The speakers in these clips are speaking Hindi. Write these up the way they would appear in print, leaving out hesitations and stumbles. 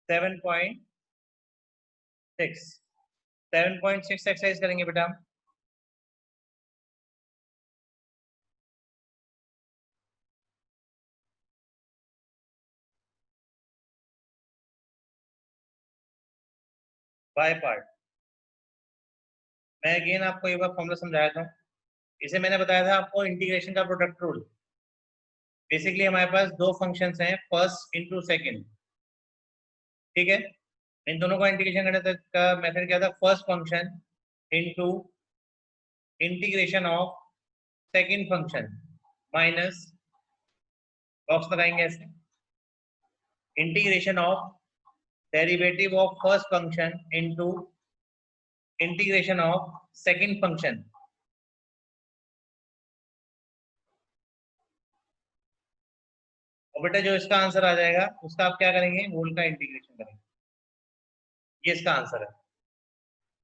7.6 7.6 एक्सरसाइज करेंगे बेटा हम। By part. मैं अगेन आपको एक बार फॉर्मूला समझाया था। इसे मैंने बताया था आपको इंटीग्रेशन का प्रोडक्ट रूल। बेसिकली हमारे पास दो फंक्शंस हैं, फर्स्ट इनटू सेकंड, ठीक है। इन दोनों का इंटीग्रेशन करने का मेथड क्या था, first function into integration of second function minus box लगाएंगे ऐसे, integration of derivative of first function into integration of second function. और बेटा जो इसका आंसर आ जाएगा उसका आप क्या करेंगे, होल का इंटीग्रेशन करेंगे। ये इसका आंसर है।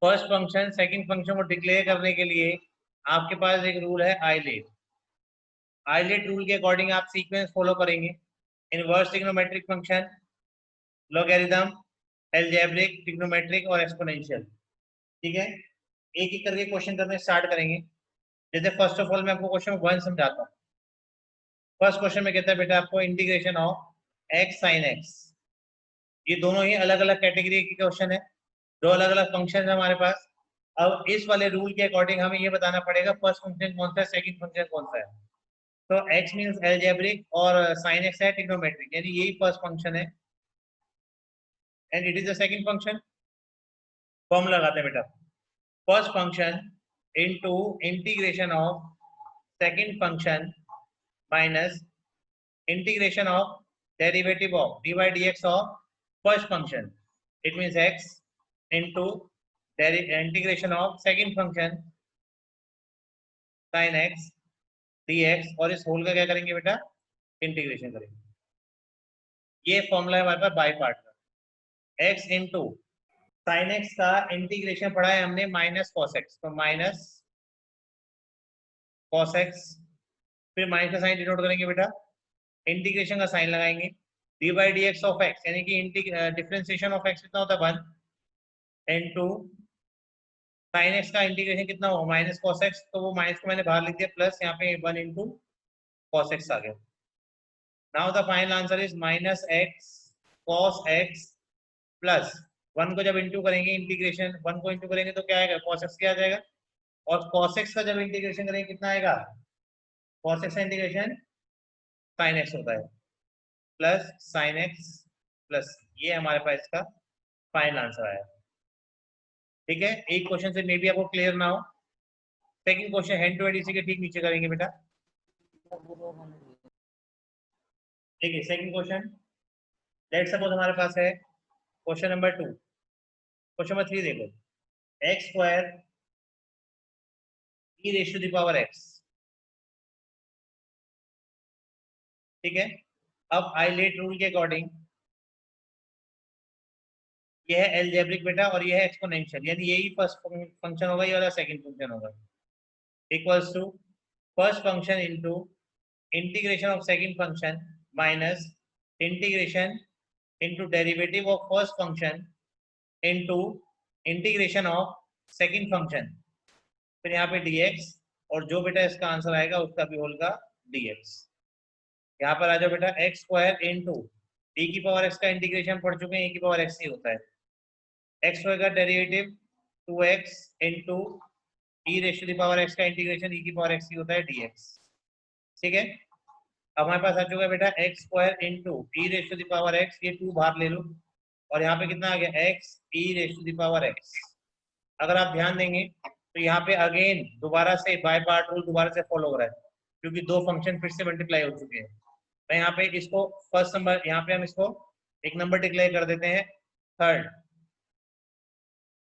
फर्स्ट फंक्शन सेकंड फंक्शन को डिक्लेयर करने के लिए आपके पास एक रूल है आइलेट। आइलेट रूल के अकॉर्डिंग आप सीक्वेंस फॉलो करेंगे, inverse trigonometric function, logarithm, algebraic, trigonometric और एक्सपोनेंशियल, ठीक है। एक एक करके क्वेश्चन करने स्टार्ट करेंगे। जैसे फर्स्ट ऑफ ऑल मैं आपको क्वेश्चन 1 समझाता हूँ। फर्स्ट क्वेश्चन में कहता है बेटा आपको integration of x sine x. ये दोनों ही अलग अलग कैटेगरी के क्वेश्चन है, दो अलग अलग फंक्शन है हमारे पास। अब इस वाले रूल के अकॉर्डिंग हमें ये बताना पड़ेगा फर्स्ट फंक्शन कौन सा है, सेकंड फंक्शन कौन सा है। तो x मींस अलजेब्रिक और sin x है ट्रिग्नोमेट्रिक, यानी यही फर्स्ट फंक्शन है and it is the second function. Formula लगाते हैं बेटा, first function into integration of second function minus integration of derivative of dy dx of first function, it means x into integration of second function sin x dx, और इस होल का क्या करेंगे बेटा, इंटीग्रेशन करेंगे। ये फॉर्मूला है हमारे पास बाय पार्ट का। x इंटू साइन एक्स का इंटीग्रेशन पढ़ा है हमने माइनस कॉस एक्स, तो माइनस कॉस एक्स, फिर माइनस का साइन डिनोट करेंगे बेटा, इंटीग्रेशन का साइन लगाएंगे, D by D x of x, यानी कि डिफरेंशिएशन ऑफ एक्स कितना होता है 1 इनटू साइन एक्स का इंटीग्रेशन कितना होगा माइनस कॉस एक्स, तो वो माइनस को मैंने बाहर लिख दिया, प्लस यहाँ पे 1 इनटू कॉस एक्स आ गया। Now the final answer is minus x cos x plus 1 को जब इंटू करेंगे, इंटीग्रेशन 1 को इंटू करेंगे तो क्या आएगा, कॉस एक्स क्या आ जाएगा, और cos x का जब इंटीग्रेशन करेंगे कितना आएगा, cos x का इंटीग्रेशन sin x होता है, प्लस sin x प्लस, ये हमारे पास इसका फाइनल आंसर आया। ठीक है, एक क्वेश्चन से मे बी आपको क्लियर ना हो। Second question hand to hand इसी के ठीक नीचे करेंगे बेटा। देखिए सेकंड क्वेश्चन, लेट सपोज हमारे पास है क्वेश्चन नंबर 2, क्वेश्चन नंबर 3 देखो, एक्स स्क्वायर ई रेश टू द पावर एक्स, ठीक है। अब आइलेट रूल के अकॉर्डिंग ये है एलजेब्रिक बेटा और ये है एक्सपोनेंशियल, यानी यही फर्स्ट फंक्शन होगा, ये वाला सेकंड फंक्शन होगा, equals to first function into integration of second function minus integration into derivative of first function into integration of second function, फिर यहाँ पे dx, और जो बेटा इसका आंसर आएगा उसका भी होगा dx। यहाँ पर आ जाओ बेटा, एक्स स्क्वायर इनटू e की पावर x का इंटीग्रेशन पढ़ चुके हैं, e की पावर x ही होता है, एक्स स्क्वायर का derivative 2x into e raise to the power x का इंटीग्रेशन e की पावर x ही होता है dx, ठीक है। अब हमारे पास आ चुका है बेटा x square into e raise to the power x, ये 2 बाहर ले लो, और यहाँ पे कितना आ गया x e raise to the power x। अगर आप ध्यान देंगे तो यहाँ पे अगेन दोबारा से बाय पार्ट रूल दोबारा से फॉलो हो रहा है, क्योंकि दो फंक्शन फिर से मल्टीप्लाई हो चुके हैं। मैं यहाँ पे इसको फर्स्ट नंबर, यहाँ पे हम इसको एक नंबर डिक्लेयर कर देते हैं थर्ड,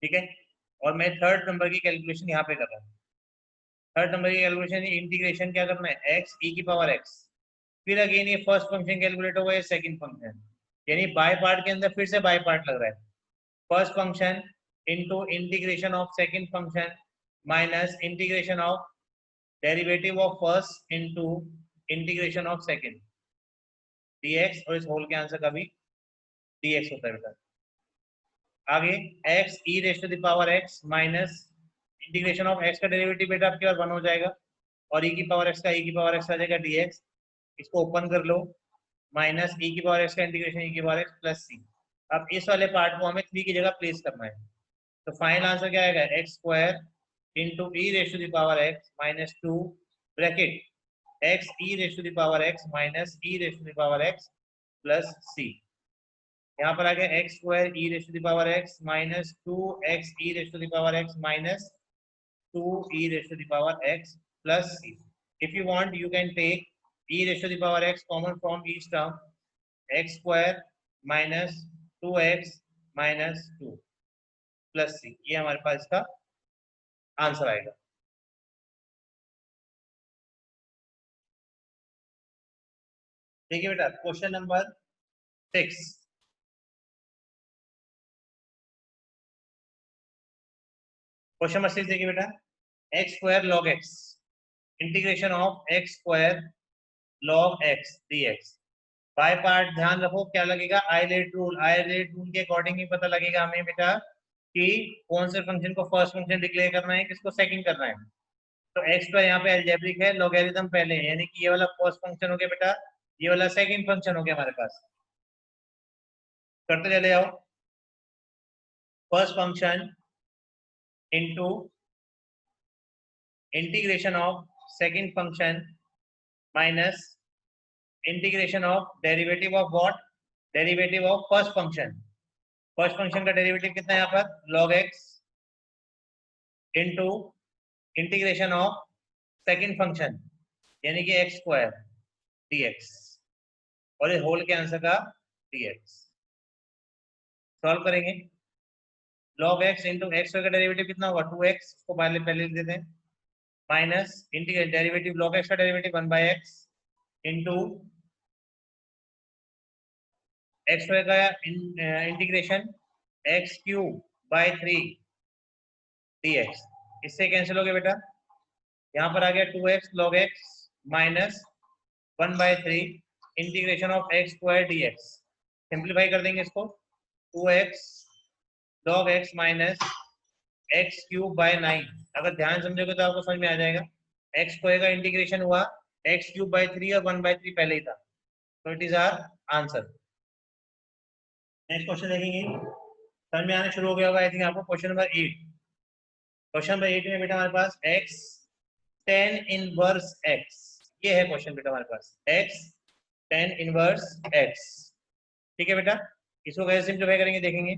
ठीक है, और मैं थर्ड नंबर की कैलकुलेशन यहाँ पे कर रहा हूँ। थर्ड नंबर की कैलकुलेशन इंटीग्रेशन क्या करना है, एक्स ई की पावर एक्स, फिर अगेन ये फर्स्ट फंक्शन कैलकुलेट होगा, ये सेकंड फंक्शन, यानी बाय पार्ट के अंदर फिर से बाय पार्ट लग रहा है, first function into integration of second function minus integration of derivative of first into integration of second dx, और इस होल के आंसर का भी dx होता है बेटा। आगे x e raise to the power x minus integration of x का डेरिवेटिव बेटा आपके पास 1 हो जाएगा और e की पावर x का e की पावर x आ जाएगा dx। इसको ओपन कर लो, माइनस e की पावर x का इंटीग्रेशन e की पावर x प्लस c। अब इस वाले पार्ट को हमें 3 की जगह प्लेस करना है, तो फाइनल आंसर क्या आएगा, x square into e raised to the power x minus 2 bracket x e raised to the power x minus e raised to the power x plus c। यहाँ पर आ गया x square e raised to the power x minus 2 x e raised to the power x minus 2 e raised to the power x plus c. If you want, you can take e raised to the power x common from each term, x square minus 2x minus 2 plus c. ये हमारे पास इसका आंसर आएगा। देखिए बेटा क्वेश्चन नंबर 6, क्वेश्चन नंबर 6 देखिए बेटा, x square log x integration of x square log x dx। By part ध्यान रखो क्या लगेगा, आइलेट रूल के अकॉर्डिंग ही पता लगेगा हमें बेटा कि कौन से फंक्शन को फर्स्ट फंक्शन डिक्लेयर करना है, किसको सेकंड करना है। तो एक्स का यहाँ पे अलजेब्रिक है, लॉगरिथम पहले है, यानी कि ये वाला फर्स्ट फंक्शन हो गया बेटा, ये वाला सेकंड फंक्शन हो गया हमारे पास। करते चले आओ, first function into integration of second function minus integration of derivative of what, derivative of first function. First function का डेरिवेटिव कितना है यहाँ पर, log x into integration of second function यानी कि एक्स स्क्वायर dx और ये होल के आंसर का dx। सॉल्व करेंगे, log x इंटू एक्स का डेरिवेटिव कितना होगा 2x, इसको पहले लिख देते हैं, minus integrate derivative log x का डेरिवेटिव 1/x इंटू एक्स का integration x cube by 3 dx। इससे कैंसिल हो गया बेटा, यहाँ पर आ गया 2x log x minus 1/3 integration of x square dx। Simplify कर देंगे इसको, 2x log x minus x cube bye 9। अगर ध्यान समझोगे तो आपको समझ में आ जाएगा, एक्स स्क्वायर का इंटीग्रेशन हुआ एक्स क्यूब बाय 3 और 1/3 पहले ही था, तो it is our answer. Next question देखेंगे, समझ में आना शुरू हो गया होगा आई थिंक आपको। क्वेश्चन नंबर 8, क्वेश्चन नंबर 8 में बेटा हमारे पास x tan इनवर्स x, ये है क्वेश्चन बेटा हमारे पास, x tan इनवर्स x। ठीक है बेटा, इसको कैसे सिंप्लीफाई करेंगे देखेंगे।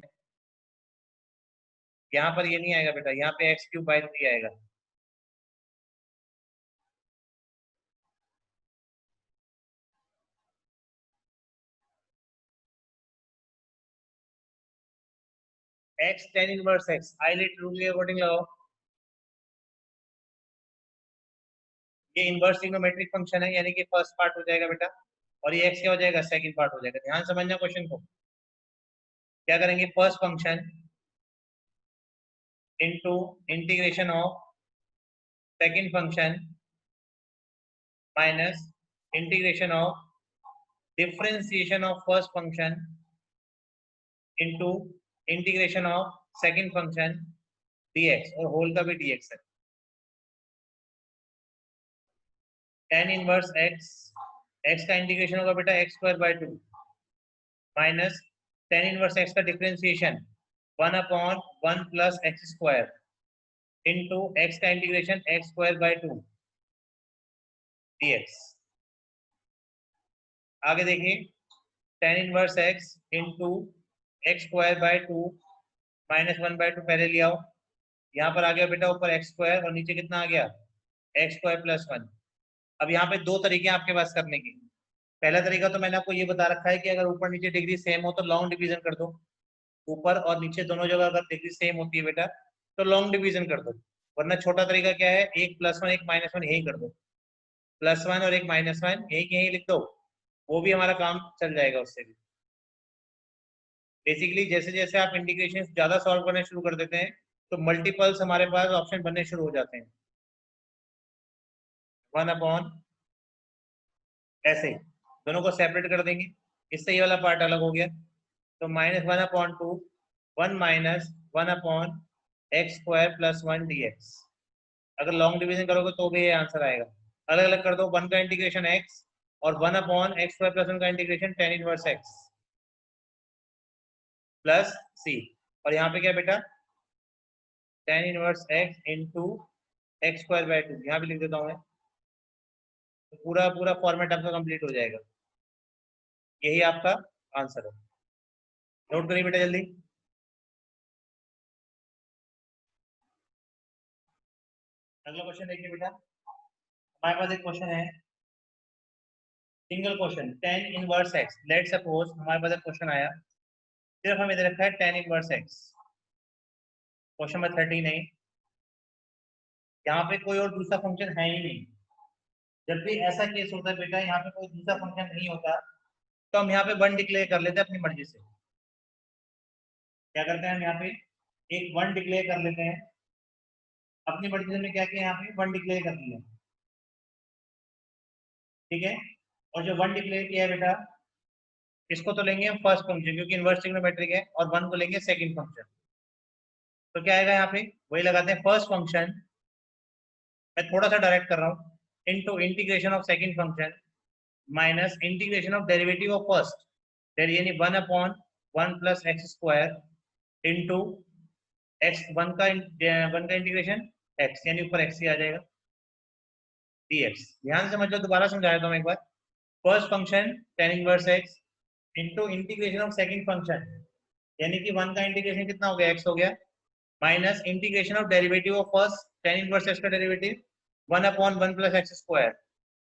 यहाँ पर ये नहीं आएगा बेटा, यहाँ पे एक्स क्यूब बाय 3 आएगा, x tan inverse x ILATE rule के अकॉर्डिंग लगाओ। ये इनवर्स ट्रिग्नोमेट्रिक फंक्शन है, यानी कि फर्स्ट पार्ट हो जाएगा बेटा, और ये x क्या हो जाएगा, सेकंड पार्ट हो जाएगा। ध्यान समझना क्वेश्चन को, क्या करेंगे, first function into integration of second function minus integration of differentiation of first function into integration of second function dx, और होल का भी dx है। tan इनवर्स x, x का इंटीग्रेशन होगा बेटा x square by 2 minus tan inverse x का differentiation 1/1 plus x square into x का integration x square by 2 dx। आगे देखिए, tan inverse x into x square by 2 minus 1/2 पहले ले आओ, यहाँ पर आ गया बेटा ऊपर x स्क्वायर और नीचे कितना आ गया, x स्क्वायर प्लस 1। अब यहाँ पे दो तरीके हैं आपके पास करने के। पहला तरीका तो मैंने आपको ये बता रखा है कि अगर ऊपर नीचे डिग्री सेम हो तो लॉन्ग डिवीजन कर दो, ऊपर और नीचे दोनों जगह अगर डिग्री सेम होती है बेटा तो लॉन्ग डिवीजन कर दो। वरना छोटा तरीका क्या है, एक +1 एक -1 यही कर दो, +1 और एक -1 एक यही लिख दो, वो भी हमारा काम चल जाएगा उससे भी। बेसिकली जैसे जैसे आप इंटीग्रेशन ज्यादा सॉल्व करने शुरू कर देते हैं तो मल्टीपल्स हमारे पास ऑप्शन बनने शुरू हो जाते हैं, 1/, ऐसे दोनों को सेपरेट कर देंगे, इससे ये वाला पार्ट अलग हो गया। तो -1/2 1 - 1/x² + 1 dx। अगर लॉन्ग डिवीजन करोगे तो भी ये आंसर आएगा। अलग अलग कर दो, 1 का इंटीग्रेशन x और 1/x² + 1 का integration tan inverse x plus c। और यहाँ पे क्या बेटा, tan inverse x into x²/2, यहाँ भी लिख देता हूँ मैं। तो पूरा पूरा फॉर्मेट आपका कंप्लीट हो जाएगा। यही आपका आंसर है। नोट करिए बेटा जल्दी। अगला क्वेश्चन देखिए बेटा, हमारे पास एक क्वेश्चन है, single question, tan inverse x। Let suppose हमारे पास एक क्वेश्चन आया, सिर्फ हमें दे रखा है tan inverse x। Question number 13 है, यहाँ पे कोई और दूसरा फंक्शन है ही नहीं। जब भी ऐसा केस होता है बेटा, यहाँ पे कोई दूसरा फंक्शन नहीं होता, तो हम यहाँ पे 1 डिक्लेयर कर लेते हैं अपनी मर्जी से। क्या करते हैं हम यहाँ पे एक 1 डिक्लेयर कर लेते हैं अपनी मर्जी से। हमने क्या किया, यहाँ पे 1 डिक्लेयर कर लिया, ठीक है। और जो 1 डिक्लेयर किया है बेटा, इसको तो लेंगे हम फर्स्ट फंक्शन क्योंकि इनवर्स ट्रिग्नोमेट्रिक है, और 1 को लेंगे सेकंड फंक्शन। तो क्या आएगा यहाँ पे, वही लगाते हैं, फर्स्ट फंक्शन, मैं थोड़ा सा डायरेक्ट कर रहा हूँ, into integration of second function minus integration of derivative of first, यानी 1/1 + x² इंटू x 1 का इंटीग्रेशन x, यानी ऊपर x ही आ जाएगा dx। ध्यान से समझ लो, दोबारा समझा देता हूँ एक बार। First function tan inverse x into integration of second function, यानी कि 1 का इंटीग्रेशन कितना हो गया, x हो गया, minus integration of derivative of first tan inverse x का derivative 1/1 + x²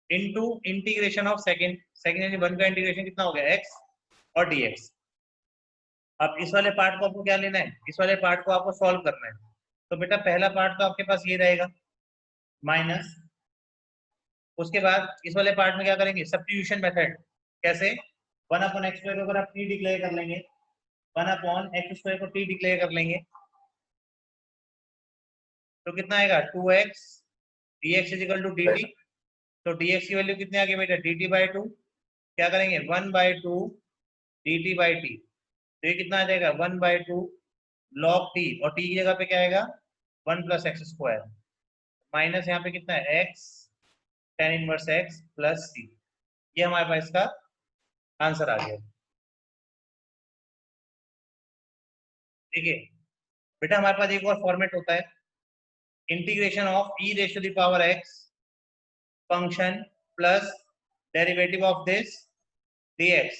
into integration of second यानी 1 का इंटीग्रेशन कितना हो गया, x और dx। अब इस वाले पार्ट को आपको क्या लेना है, इस वाले पार्ट को आपको सॉल्व करना है। तो बेटा पहला पार्ट तो आपके पास ये रहेगा माइनस, उसके बाद इस वाले पार्ट में क्या करेंगे, सब्स्टिट्यूशन मेथड। कैसे, 1/x² को अगर आप t डिक्लेयर कर लेंगे, 1/x² को t डिक्लेयर कर लेंगे, तो कितना आएगा 2x dx = dt। तो dx की वैल्यू कितनी आ गई बेटा, dt/2। क्या करेंगे, 1/2 dt/t। तो ये कितना आ जाएगा, 1/2 log t, और t की जगह पे क्या आएगा, 1 + x², माइनस यहाँ पे कितना है x tan inverse x plus c। ये हमारे पास इसका आंसर आ गया। ठीक है बेटा, हमारे पास एक और फॉर्मेट होता है, integration of e⁻x function plus derivative of this dx।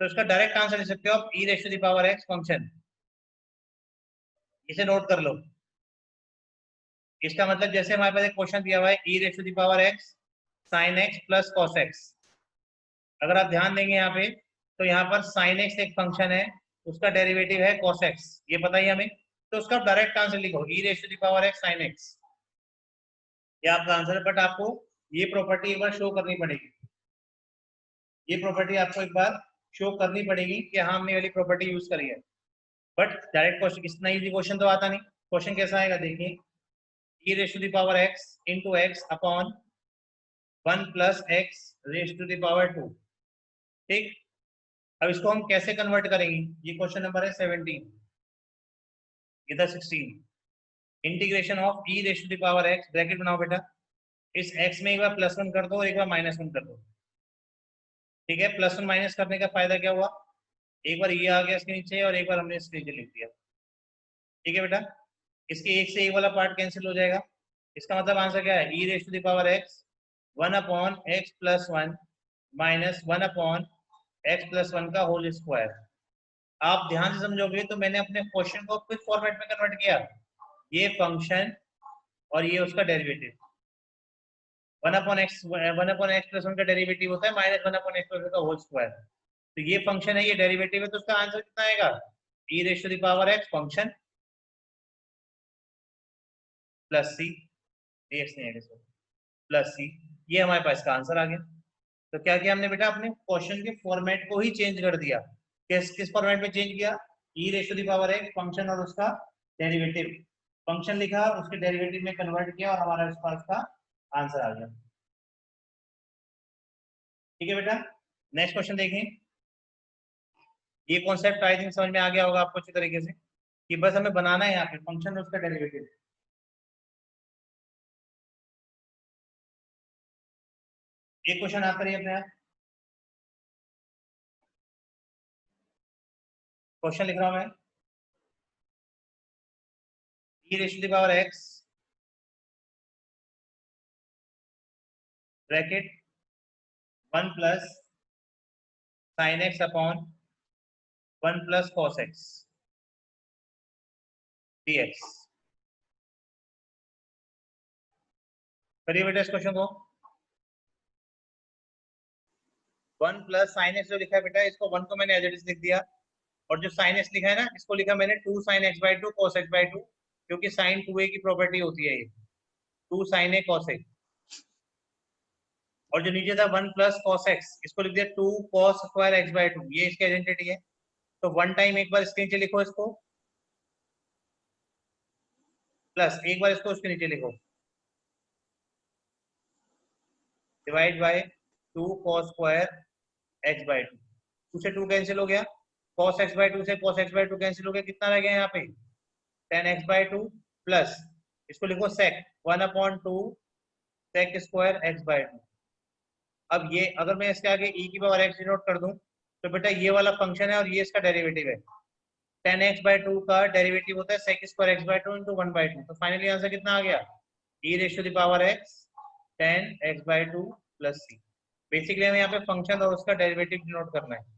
तो इसका डायरेक्ट आंसर ले सकते हो आप e⁻x फंक्शन। इसे नोट कर लो। इसका मतलब जैसे हमारे पास एक क्वेश्चन दिया हुआ है e⁻x sin x plus cos x। अगर आप ध्यान देंगे यहाँ पे, तो यहाँ पर sin x एक फंक्शन है, उसका डेरिवेटिव है cos x, ये पता ही हमें। तो उसका डायरेक्ट आंसर लिखो e⁻x sin x, ये आपका आंसर है। बट आपको ये प्रॉपर्टी एक बार शो करनी पड़ेगी, ये प्रॉपर्टी आपको एक बार शो करनी पड़ेगी कि हाँ हमने वाली प्रॉपर्टी यूज करी है। बट डायरेक्ट क्वेश्चन, इतना इजी क्वेश्चन तो आता नहीं। क्वेश्चन कैसा आएगा देखिए, e⁻x into x upon 1 + x⁻²। ठीक, अब इसको हम कैसे कन्वर्ट करेंगे, ये क्वेश्चन नंबर है 17, इधर 16। इंटीग्रेशन ऑफ e⁻x, ब्रैकेट बनाओ बेटा, इस x में एक बार +1 कर दो और एक बार -1 कर दो। ठीक है, +1 माइनस करने का फायदा क्या हुआ, एक बार ये आ गया इसके नीचे और एक बार हमने इसके नीचे लिख दिया। ठीक है बेटा, इसके एक से एक वाला पार्ट कैंसिल हो जाएगा। इसका मतलब आंसर क्या है, e⁻x 1/x+1 माइनस 1/x+1 का होल स्क्वायर। आप ध्यान से समझोगे तो मैंने अपने क्वेश्चन को किस फॉर्मेट में कन्वर्ट किया, ये फंक्शन और ये उसका डेरिवेटिव। 1/x+1 का डेरिवेटिव होता है माइनस 1/x+1 का होल स्क्वायर। तो ये फंक्शन है, ये डेरिवेटिव है, तो उसका आंसर कितना आएगा, e⁻x फंक्शन प्लस सी, dx नहीं है प्लस सी। ये हमारे पास का आंसर आ गया। तो क्या किया हमने बेटा, अपने क्वेश्चन के फॉर्मेट को ही चेंज कर दिया। किस फॉर्मेट में चेंज किया, e⁻x फंक्शन और उसका डेरिवेटिव, फंक्शन लिखा उसके डेरिवेटिव में कन्वर्ट किया और हमारा इस पास का आंसर आ गया। ठीक है बेटा, नेक्स्ट क्वेश्चन देखें। ये कॉन्सेप्ट आई थिंक समझ में आ गया होगा आपको अच्छी तरीके से कि बस हमें बनाना है यहाँ पे फंक्शन और उसका डेरिवेटिव। एक क्वेश्चन आता है अपने आप, क्वेश्चन लिख रहा हूं मैं, e raise to the power x bracket 1 plus sine x upon 1 plus cos x dx। करिए बेटा इस क्वेश्चन को। 1 प्लस साइन एक्स जो लिखा है बेटा, इसको 1 को मैंने एज इट इज लिख दिया, और जो साइन एक्स लिखा है ना, इसको लिखा मैंने 2 sine x by 2 cos x by 2, क्योंकि साइन 2a की प्रॉपर्टी होती है ये, 2 साइन ए कॉस ए। और जो नीचे था 1 प्लस कॉस एक्स, इसको लिख दिया 2 कॉस स्क्वायर एक्स बाई 2, ये इसकी आइडेंटिटी है। तो वन टाइम एक बार इसके नीचे लिखो इसको, प्लस एक बार इसको उसके नीचे लिखो, divide by 2 cos square x by 2। 2 से 2 कैंसिल हो गया, cos x बाई 2 से cos x बाई 2 कैंसिल हो गया, कितना रह गया यहाँ पे tan x बाई 2 प्लस इसको लिखो sec 1 upon 2 sec square x by 2। अब ये अगर मैं इसके आगे e की पावर x डिनोट कर दूं तो बेटा ये वाला फंक्शन है और ये इसका डेरिवेटिव है। tan x बाई 2 का डेरिवेटिव होता है sec square x by 2 into 1 by 2। तो फाइनली आंसर कितना आ गया, e raise to the power x tan x by 2 plus c। Basically हमें यहाँ पे फंक्शन और उसका डेरिवेटिव डिनोट करना है।